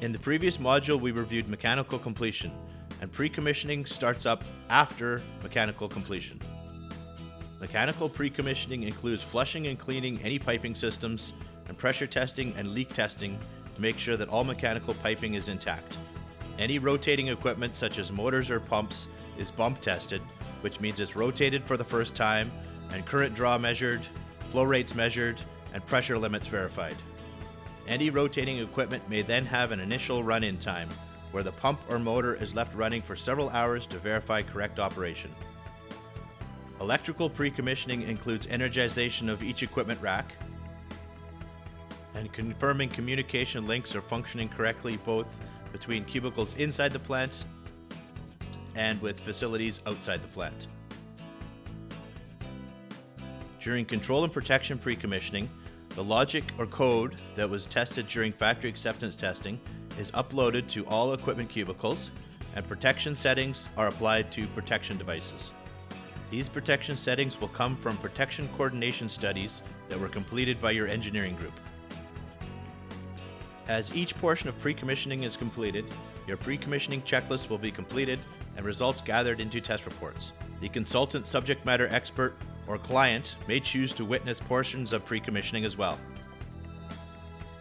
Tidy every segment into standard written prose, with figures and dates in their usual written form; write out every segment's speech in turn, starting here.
In the previous module, we reviewed mechanical completion, and pre-commissioning starts up after mechanical completion. Mechanical pre-commissioning includes flushing and cleaning any piping systems and pressure testing and leak testing to make sure that all mechanical piping is intact. Any rotating equipment such as motors or pumps is bump tested, which means it's rotated for the first time and current draw measured, flow rates measured, and pressure limits verified. Any rotating equipment may then have an initial run-in time, where the pump or motor is left running for several hours to verify correct operation. Electrical pre-commissioning includes energization of each equipment rack and confirming communication links are functioning correctly both between cubicles inside the plant and with facilities outside the plant. During control and protection pre-commissioning, the logic or code that was tested during factory acceptance testing is uploaded to all equipment cubicles, and protection settings are applied to protection devices. These protection settings will come from protection coordination studies that were completed by your engineering group. As each portion of pre-commissioning is completed, your pre-commissioning checklist will be completed and results gathered into test reports. The consultant subject matter expert or client may choose to witness portions of pre-commissioning as well.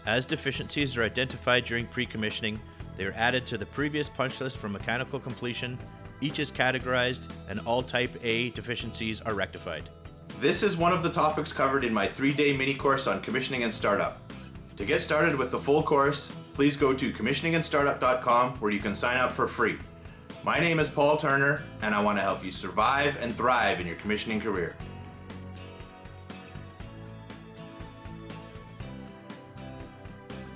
As deficiencies are identified during pre-commissioning, they are added to the previous punch list for mechanical completion. Each is categorized and all type A deficiencies are rectified. This is one of the topics covered in my 3-day mini course on commissioning and startup. To get started with the full course, please go to commissioningandstartup.com where you can sign up for free. My name is Paul Turner, and I want to help you survive and thrive in your commissioning career.